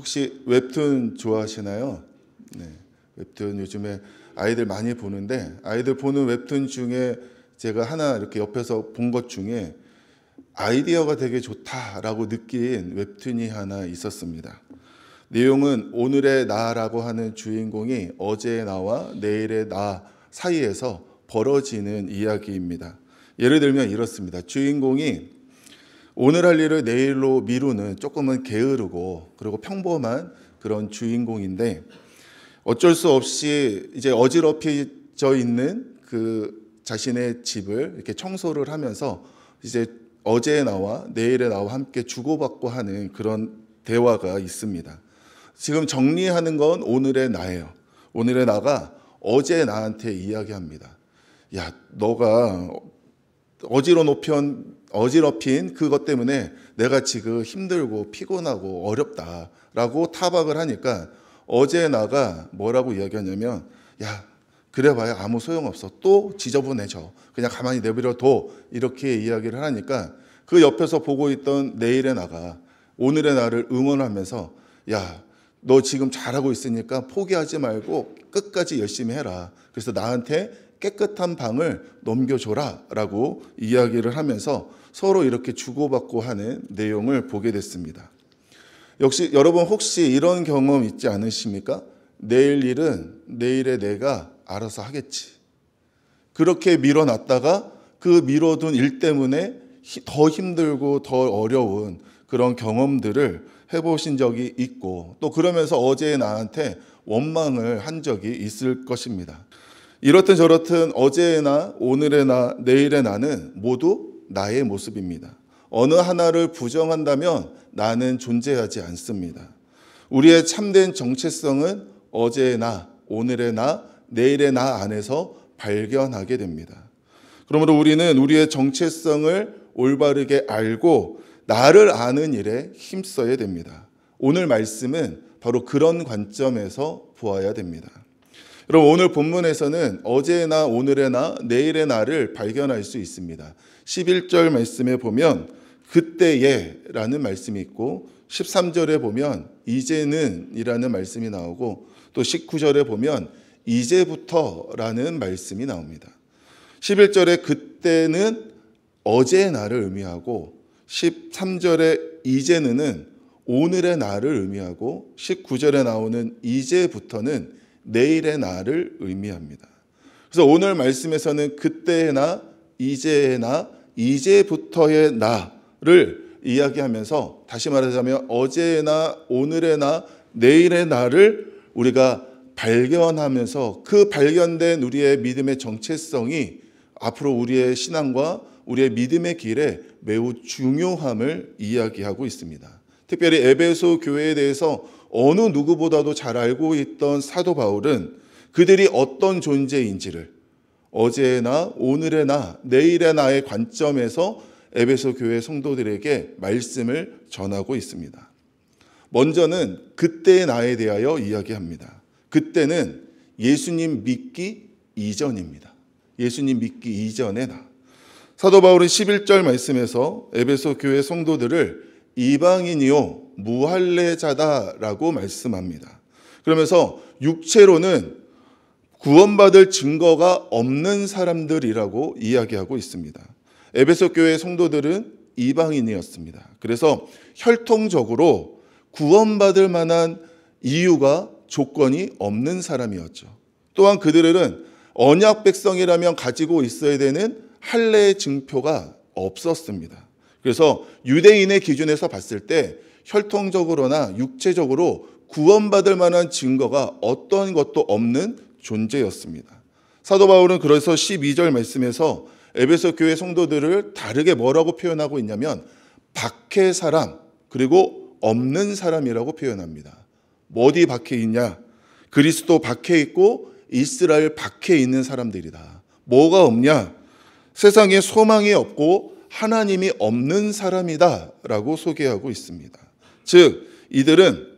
혹시 웹툰 좋아하시나요? 네, 웹툰 요즘에 아이들 많이 보는데, 아이들 보는 웹툰 중에 제가 하나 이렇게 옆에서 본 것 중에 아이디어가 되게 좋다라고 느낀 웹툰이 하나 있었습니다. 내용은 오늘의 나라고 하는 주인공이 어제의 나와 내일의 나 사이에서 벌어지는 이야기입니다. 예를 들면 이렇습니다. 주인공이 오늘 할 일을 내일로 미루는 조금은 게으르고 그리고 평범한 그런 주인공인데, 어쩔 수 없이 이제 어지럽혀져 있는 그 자신의 집을 이렇게 청소를 하면서 이제 어제의 나와 내일의 나와 함께 주고받고 하는 그런 대화가 있습니다. 지금 정리하는 건 오늘의 나예요. 오늘의 나가 어제 나한테 이야기합니다. 야, 너가 어지럽힌 그것 때문에 내가 지금 힘들고 피곤하고 어렵다라고 타박을 하니까 어제 나가 뭐라고 이야기하냐면, 야, 그래봐야 아무 소용없어. 또 지저분해져. 그냥 가만히 내버려둬. 이렇게 이야기를 하니까 그 옆에서 보고 있던 내일의 나가 오늘의 나를 응원하면서, 야, 너 지금 잘하고 있으니까 포기하지 말고 끝까지 열심히 해라. 그래서 나한테 깨끗한 방을 넘겨줘라 라고 이야기를 하면서 서로 이렇게 주고받고 하는 내용을 보게 됐습니다. 역시 여러분 혹시 이런 경험 있지 않으십니까? 내일 일은 내일의 내가 알아서 하겠지. 그렇게 밀어놨다가 그 밀어둔 일 때문에 더 힘들고 더 어려운 그런 경험들을 해보신 적이 있고, 또 그러면서 어제의 나한테 원망을 한 적이 있을 것입니다. 이렇든 저렇든 어제의 나, 오늘의 나, 내일의 나는 모두 나의 모습입니다. 어느 하나를 부정한다면 나는 존재하지 않습니다. 우리의 참된 정체성은 어제의 나, 오늘의 나, 내일의 나 안에서 발견하게 됩니다. 그러므로 우리는 우리의 정체성을 올바르게 알고 나를 아는 일에 힘써야 됩니다. 오늘 말씀은 바로 그런 관점에서 보아야 됩니다. 여러분, 오늘 본문에서는 어제의 나, 오늘의 나, 내일의 나를 발견할 수 있습니다. 11절 말씀에 보면 그때에라는 말씀이 있고 13절에 보면 이제는이라는 말씀이 나오고 또 19절에 보면 이제부터라는 말씀이 나옵니다. 11절에 그때는 어제의 날을 의미하고 13절에 이제는 오늘의 날을 의미하고 19절에 나오는 이제부터는 내일의 날을 의미합니다. 그래서 오늘 말씀에서는 그때의 나, 이제의 나, 이제부터의 나를 이야기하면서 다시 말하자면 어제의 나, 오늘의 나, 내일의 나를 우리가 발견하면서 그 발견된 우리의 믿음의 정체성이 앞으로 우리의 신앙과 우리의 믿음의 길에 매우 중요함을 이야기하고 있습니다. 특별히 에베소 교회에 대해서 어느 누구보다도 잘 알고 있던 사도 바울은 그들이 어떤 존재인지를 어제의 나, 오늘의 나, 내일의 나의 관점에서 에베소 교회 성도들에게 말씀을 전하고 있습니다. 먼저는 그때의 나에 대하여 이야기합니다. 그때는 예수님 믿기 이전입니다. 예수님 믿기 이전의 나. 사도 바울은 11절 말씀에서 에베소 교회 성도들을 이방인이요 무할례자다라고 말씀합니다. 그러면서 육체로는 구원받을 증거가 없는 사람들이라고 이야기하고 있습니다. 에베소 교회 성도들은 이방인이었습니다. 그래서 혈통적으로 구원받을 만한 이유가 조건이 없는 사람이었죠. 또한 그들은 언약 백성이라면 가지고 있어야 되는 할례의 증표가 없었습니다. 그래서 유대인의 기준에서 봤을 때 혈통적으로나 육체적으로 구원받을 만한 증거가 어떤 것도 없는 존재였습니다. 사도 바울은 그래서 12절 말씀에서 에베소 교회 성도들을 다르게 뭐라고 표현하고 있냐면 박해 사람 그리고 없는 사람이라고 표현합니다. 어디 박해 있냐? 그리스도 박해 있고 이스라엘 박해 있는 사람들이다. 뭐가 없냐? 세상에 소망이 없고 하나님이 없는 사람이다 라고 소개하고 있습니다. 즉 이들은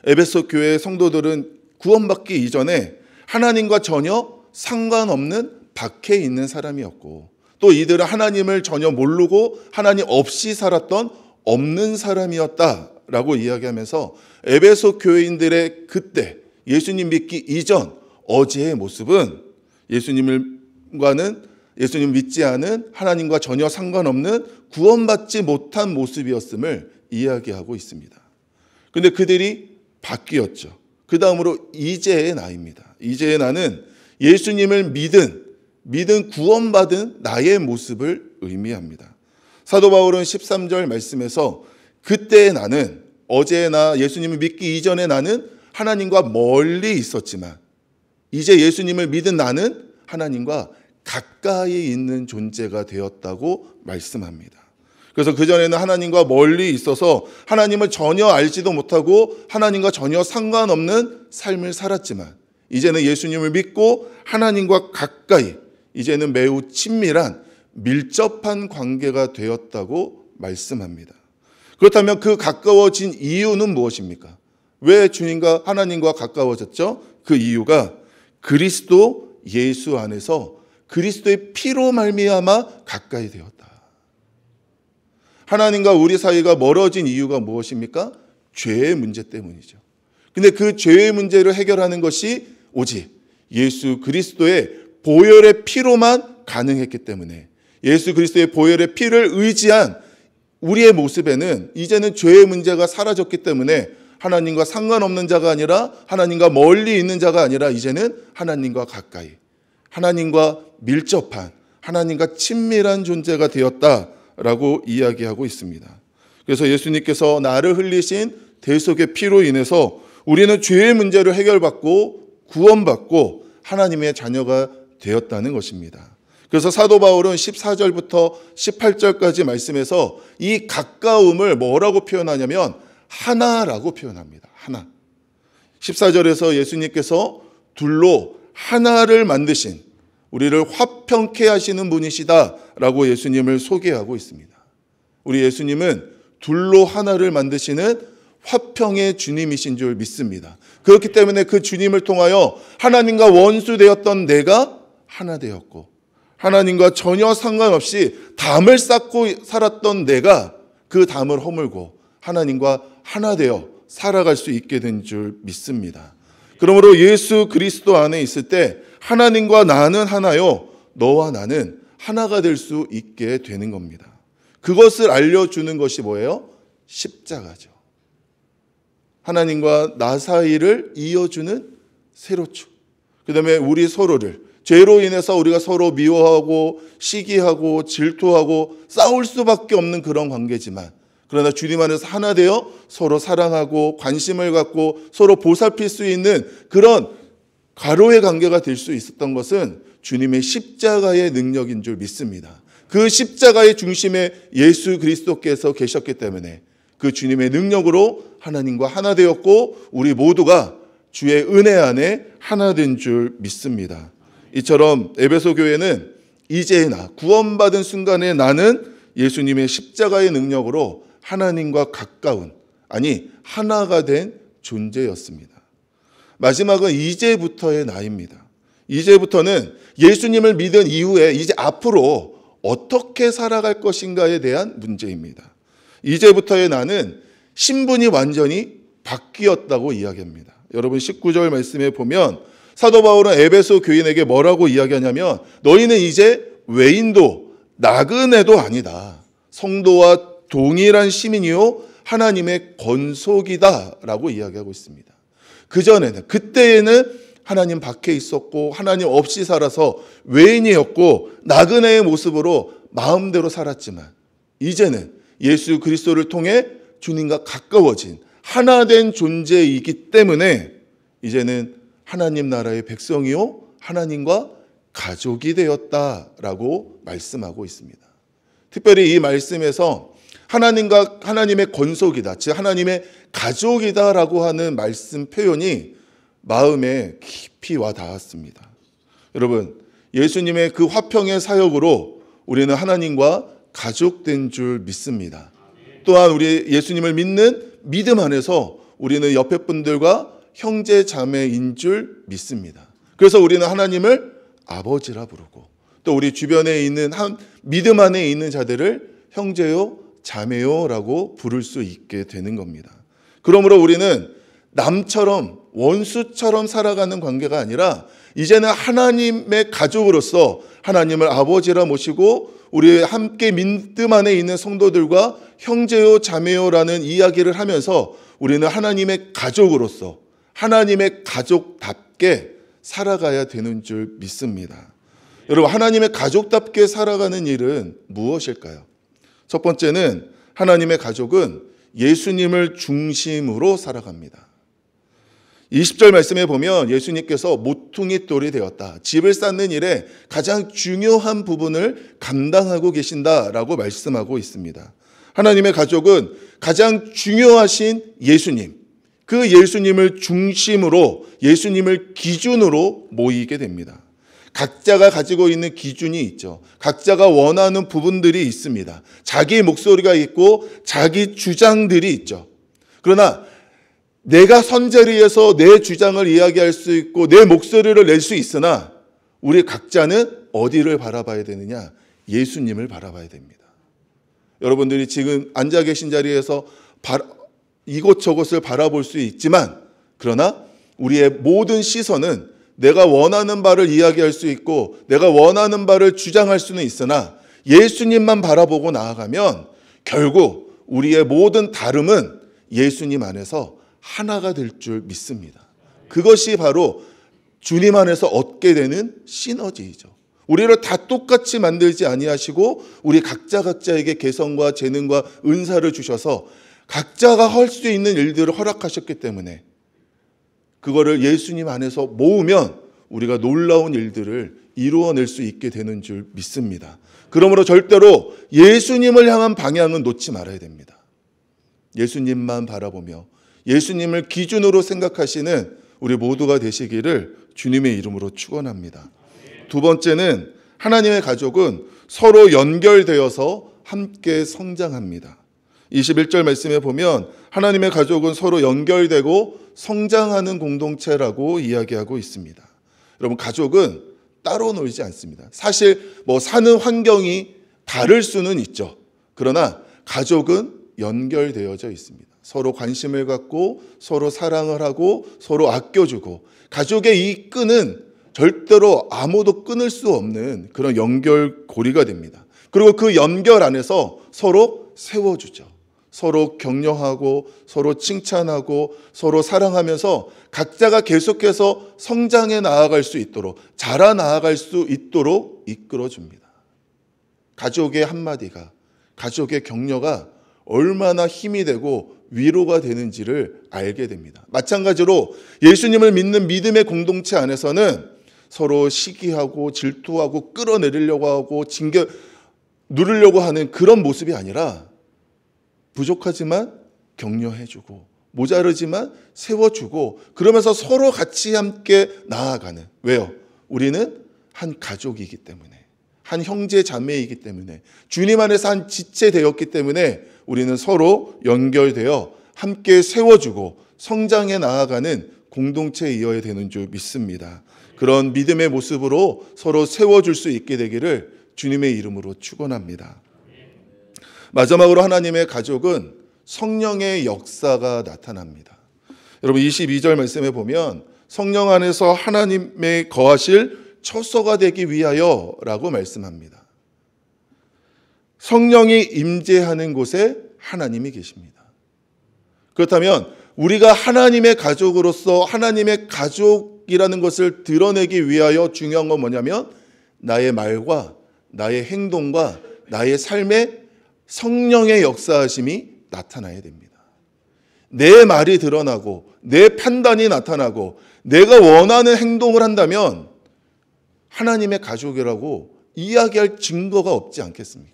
에베소 교회 성도들은 구원받기 이전에 하나님과 전혀 상관없는 밖에 있는 사람이었고 또 이들은 하나님을 전혀 모르고 하나님 없이 살았던 없는 사람이었다라고 이야기하면서 에베소 교회인들의 그때 예수님 믿기 이전 어제의 모습은 예수님 믿지 않은 하나님과 전혀 상관없는 구원받지 못한 모습이었음을 이야기하고 있습니다. 그런데 그들이 바뀌었죠. 그 다음으로 이제의 나입니다. 이제의 나는 예수님을 믿은 구원받은 나의 모습을 의미합니다. 사도 바울은 13절 말씀에서 그때의 나는 어제의 나 예수님을 믿기 이전의 나는 하나님과 멀리 있었지만 이제 예수님을 믿은 나는 하나님과 가까이 있는 존재가 되었다고 말씀합니다. 그래서 그전에는 하나님과 멀리 있어서 하나님을 전혀 알지도 못하고 하나님과 전혀 상관없는 삶을 살았지만 이제는 예수님을 믿고 하나님과 가까이 이제는 매우 친밀한 밀접한 관계가 되었다고 말씀합니다. 그렇다면 그 가까워진 이유는 무엇입니까? 왜 주님과 하나님과 가까워졌죠? 그 이유가 그리스도 예수 안에서 그리스도의 피로 말미암아 가까이 되었다. 하나님과 우리 사이가 멀어진 이유가 무엇입니까? 죄의 문제 때문이죠. 근데 그 죄의 문제를 해결하는 것이 오직 예수 그리스도의 보혈의 피로만 가능했기 때문에 예수 그리스도의 보혈의 피를 의지한 우리의 모습에는 이제는 죄의 문제가 사라졌기 때문에 하나님과 상관없는 자가 아니라 하나님과 멀리 있는 자가 아니라 이제는 하나님과 가까이 하나님과 밀접한 하나님과 친밀한 존재가 되었다라고 이야기하고 있습니다. 그래서 예수님께서 나를 흘리신 대속의 피로 인해서 우리는 죄의 문제를 해결받고 구원받고 하나님의 자녀가 되었다는 것입니다. 그래서 사도 바울은 14절부터 18절까지 말씀에서 이 가까움을 뭐라고 표현하냐면 하나라고 표현합니다. 하나. 14절에서 예수님께서 둘로 하나를 만드신 우리를 화평케 하시는 분이시다라고 예수님을 소개하고 있습니다. 우리 예수님은 둘로 하나를 만드시는 화평의 주님이신 줄 믿습니다. 그렇기 때문에 그 주님을 통하여 하나님과 원수 되었던 내가 하나 되었고 하나님과 전혀 상관없이 담을 쌓고 살았던 내가 그 담을 허물고 하나님과 하나 되어 살아갈 수 있게 된 줄 믿습니다. 그러므로 예수 그리스도 안에 있을 때 하나님과 나는 하나요, 너와 나는 하나가 될 수 있게 되는 겁니다. 그것을 알려주는 것이 뭐예요? 십자가죠. 하나님과 나 사이를 이어주는 세로축. 그 다음에 우리 서로를, 죄로 인해서 우리가 서로 미워하고 시기하고 질투하고 싸울 수밖에 없는 그런 관계지만, 그러나 주님 안에서 하나 되어 서로 사랑하고 관심을 갖고 서로 보살필 수 있는 그런 가로의 관계가 될 수 있었던 것은 주님의 십자가의 능력인 줄 믿습니다. 그 십자가의 중심에 예수 그리스도께서 계셨기 때문에 그 주님의 능력으로 하나님과 하나 되었고 우리 모두가 주의 은혜 안에 하나 된 줄 믿습니다. 이처럼 에베소 교회는 이제 나, 구원받은 순간에 나는 예수님의 십자가의 능력으로 하나님과 가까운, 아니 하나가 된 존재였습니다. 마지막은 이제부터의 나입니다. 이제부터는 예수님을 믿은 이후에 이제 앞으로 어떻게 살아갈 것인가에 대한 문제입니다. 이제부터의 나는 신분이 완전히 바뀌었다고 이야기합니다. 여러분 19절 말씀에 보면 사도 바울은 에베소 교인에게 뭐라고 이야기하냐면 너희는 이제 외인도 나그네도 아니다. 성도와 동일한 시민이요 하나님의 권속이다 라고 이야기하고 있습니다. 그전에는, 그때에는 하나님 밖에 있었고 하나님 없이 살아서 외인이었고 나그네의 모습으로 마음대로 살았지만 이제는 예수 그리스도를 통해 주님과 가까워진 하나 된 존재이기 때문에 이제는 하나님 나라의 백성이요 하나님과 가족이 되었다라고 말씀하고 있습니다. 특별히 이 말씀에서 하나님과 하나님의 권속이다, 즉 하나님의 가족이다라고 하는 말씀 표현이 마음에 깊이 와 닿았습니다. 여러분, 예수님의 그 화평의 사역으로 우리는 하나님과 가족된 줄 믿습니다. 또한 우리 예수님을 믿는 믿음 안에서 우리는 옆에 분들과 형제 자매인 줄 믿습니다. 그래서 우리는 하나님을 아버지라 부르고 또 우리 주변에 있는 믿음 안에 있는 자들을 형제요 자매요 라고 부를 수 있게 되는 겁니다. 그러므로 우리는 남처럼 원수처럼 살아가는 관계가 아니라 이제는 하나님의 가족으로서 하나님을 아버지라 모시고 우리 함께 믿음 안에 있는 성도들과 형제요 자매요라는 이야기를 하면서 우리는 하나님의 가족으로서 하나님의 가족답게 살아가야 되는 줄 믿습니다. 여러분, 하나님의 가족답게 살아가는 일은 무엇일까요? 첫 번째는 하나님의 가족은 예수님을 중심으로 살아갑니다. 20절 말씀에 보면 예수님께서 모퉁이 돌이 되었다. 집을 쌓는 일에 가장 중요한 부분을 감당하고 계신다라고 말씀하고 있습니다. 하나님의 가족은 가장 중요하신 예수님, 그 예수님을 중심으로 예수님을 기준으로 모이게 됩니다. 각자가 가지고 있는 기준이 있죠. 각자가 원하는 부분들이 있습니다. 자기 목소리가 있고 자기 주장들이 있죠. 그러나 내가 선자리에서 내 주장을 이야기할 수 있고 내 목소리를 낼 수 있으나 우리 각자는 어디를 바라봐야 되느냐? 예수님을 바라봐야 됩니다. 여러분들이 지금 앉아 계신 자리에서 이곳저곳을 바라볼 수 있지만 그러나 우리의 모든 시선은 내가 원하는 바를 이야기할 수 있고 내가 원하는 바를 주장할 수는 있으나 예수님만 바라보고 나아가면 결국 우리의 모든 다름은 예수님 안에서 하나가 될 줄 믿습니다. 그것이 바로 주님 안에서 얻게 되는 시너지이죠. 우리를 다 똑같이 만들지 아니하시고 우리 각자에게 개성과 재능과 은사를 주셔서 각자가 할 수 있는 일들을 허락하셨기 때문에 그거를 예수님 안에서 모으면 우리가 놀라운 일들을 이루어낼 수 있게 되는 줄 믿습니다. 그러므로 절대로 예수님을 향한 방향은 놓지 말아야 됩니다. 예수님만 바라보며 예수님을 기준으로 생각하시는 우리 모두가 되시기를 주님의 이름으로 축원합니다. 두 번째는 하나님의 가족은 서로 연결되어서 함께 성장합니다. 21절 말씀에 보면 하나님의 가족은 서로 연결되고 성장하는 공동체라고 이야기하고 있습니다. 여러분, 가족은 따로 놀지 않습니다. 사실 뭐 사는 환경이 다를 수는 있죠. 그러나 가족은 연결되어져 있습니다. 서로 관심을 갖고 서로 사랑을 하고 서로 아껴주고, 가족의 이 끈은 절대로 아무도 끊을 수 없는 그런 연결고리가 됩니다. 그리고 그 연결 안에서 서로 세워주죠. 서로 격려하고 서로 칭찬하고 서로 사랑하면서 각자가 계속해서 성장해 나아갈 수 있도록, 자라나아갈 수 있도록 이끌어줍니다. 가족의 한마디가, 가족의 격려가 얼마나 힘이 되고 위로가 되는지를 알게 됩니다. 마찬가지로 예수님을 믿는 믿음의 공동체 안에서는 서로 시기하고 질투하고 끌어내리려고 하고 누르려고 하는 그런 모습이 아니라, 부족하지만 격려해주고 모자르지만 세워주고, 그러면서 서로 같이 함께 나아가는. 왜요? 우리는 한 가족이기 때문에, 한 형제 자매이기 때문에, 주님 안에서 한 지체 되었기 때문에 우리는 서로 연결되어 함께 세워주고 성장해 나아가는 공동체이어야 되는 줄 믿습니다. 그런 믿음의 모습으로 서로 세워줄 수 있게 되기를 주님의 이름으로 축원합니다. 마지막으로 하나님의 가족은 성령의 역사가 나타납니다. 여러분 22절 말씀에 보면 성령 안에서 하나님의 거하실 처소가 되기 위하여 라고 말씀합니다. 성령이 임재하는 곳에 하나님이 계십니다. 그렇다면 우리가 하나님의 가족으로서 하나님의 가족이라는 것을 드러내기 위하여 중요한 건 뭐냐면, 나의 말과 나의 행동과 나의 삶에 성령의 역사하심이 나타나야 됩니다. 내 말이 드러나고 내 판단이 나타나고 내가 원하는 행동을 한다면 하나님의 가족이라고 이야기할 증거가 없지 않겠습니까?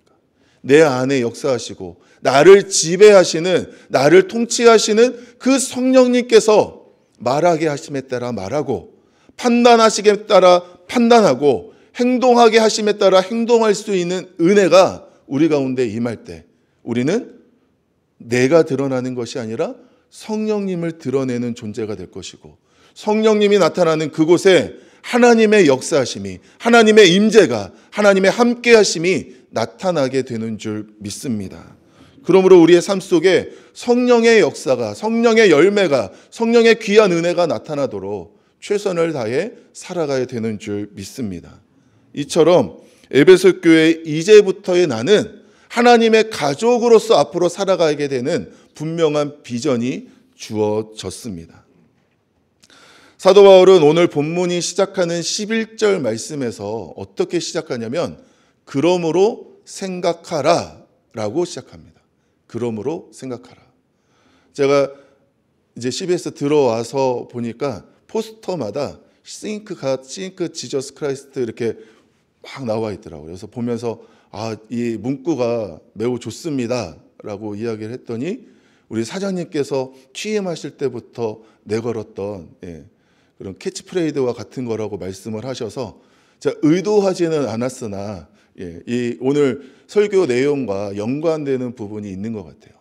내 안에 역사하시고 나를 지배하시는, 나를 통치하시는 그 성령님께서 말하게 하심에 따라 말하고, 판단하시기에 따라 판단하고, 행동하게 하심에 따라 행동할 수 있는 은혜가 우리 가운데 임할 때, 우리는 내가 드러나는 것이 아니라 성령님을 드러내는 존재가 될 것이고, 성령님이 나타나는 그곳에 하나님의 역사하심이, 하나님의 임재가, 하나님의 함께하심이 나타나게 되는 줄 믿습니다. 그러므로 우리의 삶 속에 성령의 역사가, 성령의 열매가, 성령의 귀한 은혜가 나타나도록 최선을 다해 살아가야 되는 줄 믿습니다. 이처럼 에베소 교회 이제부터의 나는 하나님의 가족으로서 앞으로 살아가게 되는 분명한 비전이 주어졌습니다. 사도 바울은 오늘 본문이 시작하는 11절 말씀에서 어떻게 시작하냐면, 그러므로 생각하라 라고 시작합니다. 그러므로 생각하라. 제가 이제 CBS 들어와서 보니까 포스터마다 Think God, Think Jesus Christ 이렇게 막 나와 있더라고요. 그래서 보면서 이 문구가 매우 좋습니다 라고 이야기를 했더니, 우리 사장님께서 취임하실 때부터 내걸었던 그런 캐치프레이즈와 같은 거라고 말씀을 하셔서, 제가 의도하지는 않았으나 이 오늘 설교 내용과 연관되는 부분이 있는 것 같아요.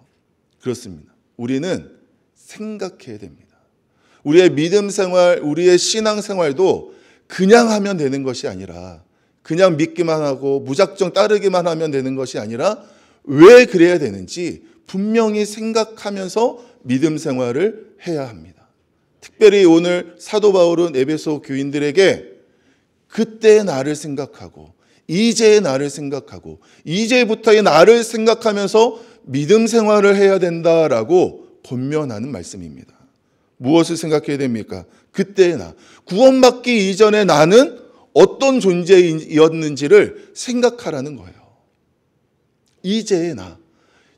그렇습니다. 우리는 생각해야 됩니다. 우리의 믿음 생활, 우리의 신앙 생활도 그냥 하면 되는 것이 아니라, 그냥 믿기만 하고 무작정 따르기만 하면 되는 것이 아니라, 왜 그래야 되는지 분명히 생각하면서 믿음 생활을 해야 합니다. 특별히 오늘 사도 바울은 에베소 교인들에게 그때의 나를 생각하고 이제의 나를 생각하고 이제부터의 나를 생각하면서 믿음 생활을 해야 된다라고 권면하는 말씀입니다. 무엇을 생각해야 됩니까? 그때의 나, 구원받기 이전의 나는 어떤 존재였는지를 생각하라는 거예요. 이제의 나,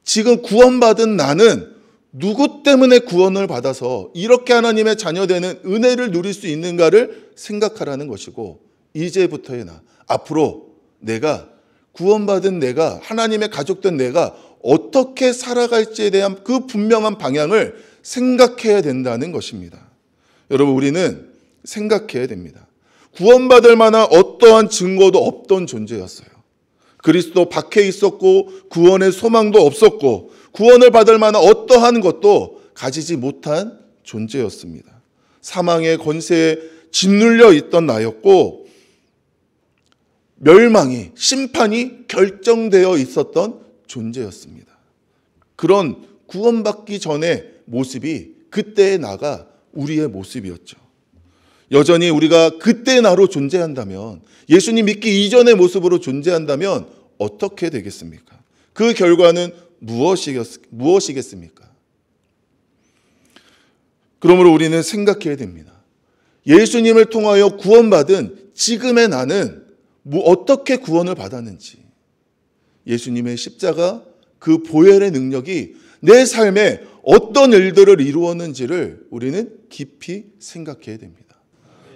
지금 구원받은 나는 누구 때문에 구원을 받아서 이렇게 하나님의 자녀되는 은혜를 누릴 수 있는가를 생각하라는 것이고, 이제부터의 나, 앞으로 내가 구원받은 내가, 하나님의 가족된 내가 어떻게 살아갈지에 대한 그 분명한 방향을 생각해야 된다는 것입니다. 여러분, 우리는 생각해야 됩니다. 구원받을 만한 어떠한 증거도 없던 존재였어요. 그리스도 밖에 있었고 구원의 소망도 없었고 구원을 받을 만한 어떠한 것도 가지지 못한 존재였습니다. 사망의 권세에 짓눌려 있던 나였고, 멸망이, 심판이 결정되어 있었던 존재였습니다. 그런 구원받기 전의 모습이 그때의 나가 우리의 모습이었죠. 여전히 우리가 그때의 나로 존재한다면, 예수님 믿기 이전의 모습으로 존재한다면 어떻게 되겠습니까? 그 결과는 무엇이겠습니까? 그러므로 우리는 생각해야 됩니다. 예수님을 통하여 구원받은 지금의 나는 어떻게 구원을 받았는지, 예수님의 십자가 그 보혈의 능력이 내 삶에 어떤 일들을 이루었는지를 우리는 깊이 생각해야 됩니다.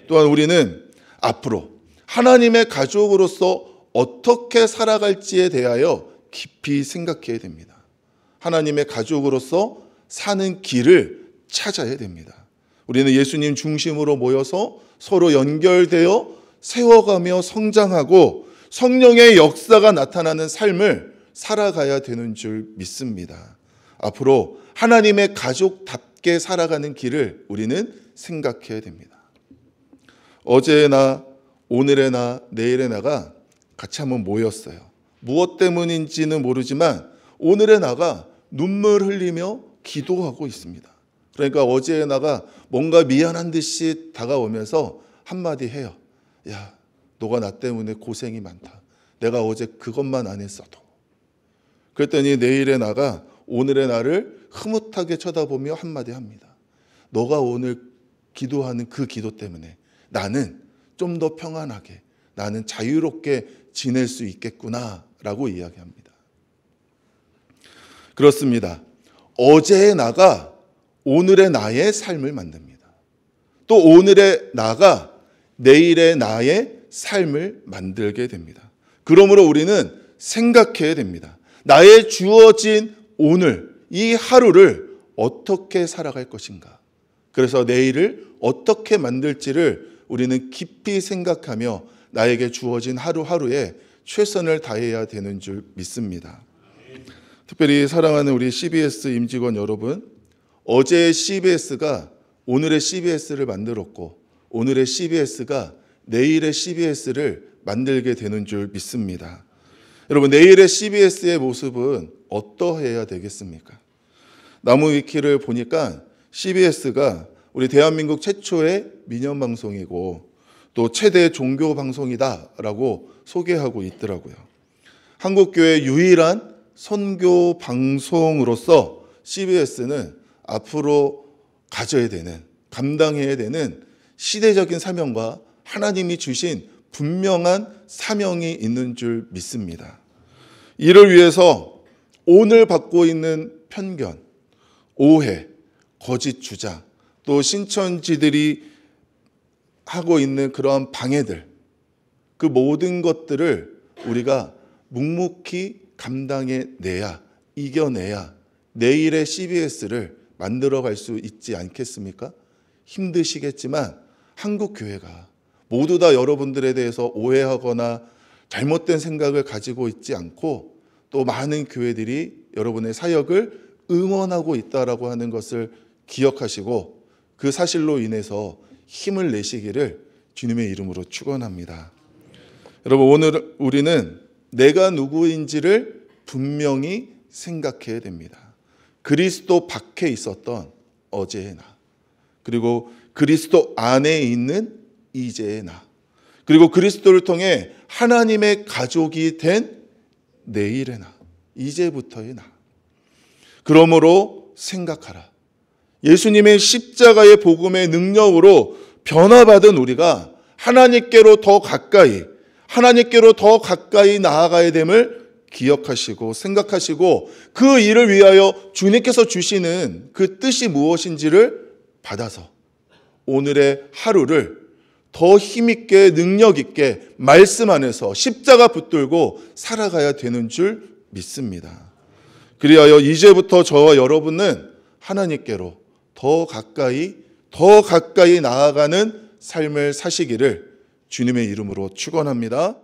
또한 우리는 앞으로 하나님의 가족으로서 어떻게 살아갈지에 대하여 깊이 생각해야 됩니다. 하나님의 가족으로서 사는 길을 찾아야 됩니다. 우리는 예수님 중심으로 모여서 서로 연결되어 세워가며 성장하고 성령의 역사가 나타나는 삶을 살아가야 되는 줄 믿습니다. 앞으로 하나님의 가족답게 살아가는 길을 우리는 생각해야 됩니다. 어제의 나, 오늘의 나, 내일의 나가 같이 한번 모였어요. 무엇 때문인지는 모르지만 오늘의 나가 눈물 흘리며 기도하고 있습니다. 그러니까 어제의 나가 뭔가 미안한 듯이 다가오면서 한마디 해요. 야, 너가 나 때문에 고생이 많다. 내가 어제 그것만 안 했어도. 그랬더니 내일의 나가 오늘의 나를 흐뭇하게 쳐다보며 한마디 합니다. 너가 오늘 기도하는 그 기도 때문에 나는 좀 더 평안하게, 나는 자유롭게 지낼 수 있겠구나 라고 이야기합니다. 그렇습니다. 어제의 나가 오늘의 나의 삶을 만듭니다. 또 오늘의 나가 내일의 나의 삶을 만들게 됩니다. 그러므로 우리는 생각해야 됩니다. 나의 주어진 오늘, 이 하루를 어떻게 살아갈 것인가. 그래서 내일을 어떻게 만들지를 우리는 깊이 생각하며 나에게 주어진 하루하루에 최선을 다해야 되는 줄 믿습니다. 특별히 사랑하는 우리 CBS 임직원 여러분, 어제의 CBS가 오늘의 CBS를 만들었고 오늘의 CBS가 내일의 CBS를 만들게 되는 줄 믿습니다. 여러분, 내일의 CBS의 모습은 어떠해야 되겠습니까? 나무위키를 보니까 CBS가 우리 대한민국 최초의 민연 방송이고 또 최대 종교 방송이다라고 소개하고 있더라고요. 한국교회 유일한 선교 방송으로서 CBS는 앞으로 가져야 되는, 감당해야 되는 시대적인 사명과 하나님이 주신 분명한 사명이 있는 줄 믿습니다. 이를 위해서 오늘 받고 있는 편견, 오해, 거짓 주장, 또 신천지들이 하고 있는 그러한 방해들, 그 모든 것들을 우리가 묵묵히 감당해내야, 이겨내야 내일의 CBS를 만들어갈 수 있지 않겠습니까? 힘드시겠지만 한국교회가 모두 다 여러분들에 대해서 오해하거나 잘못된 생각을 가지고 있지 않고 또 많은 교회들이 여러분의 사역을 응원하고 있다라고 하는 것을 기억하시고 그 사실로 인해서 힘을 내시기를 주님의 이름으로 축원합니다. 여러분, 오늘 우리는 내가 누구인지를 분명히 생각해야 됩니다. 그리스도 밖에 있었던 어제의 나, 그리고 그리스도 안에 있는 이제의 나, 그리고 그리스도를 통해 하나님의 가족이 된 내일의 나, 이제부터의 나. 그러므로 생각하라. 예수님의 십자가의 복음의 능력으로 변화받은 우리가 하나님께로 더 가까이, 하나님께로 더 가까이 나아가야 됨을 기억하시고 생각하시고 그 일을 위하여 주님께서 주시는 그 뜻이 무엇인지를 받아서 오늘의 하루를 더 힘있게 능력있게 말씀 안에서 십자가 붙들고 살아가야 되는 줄 믿습니다. 그리하여 이제부터 저와 여러분은 하나님께로 더 가까이 나아가는 삶을 사시기를 주님의 이름으로 축원합니다.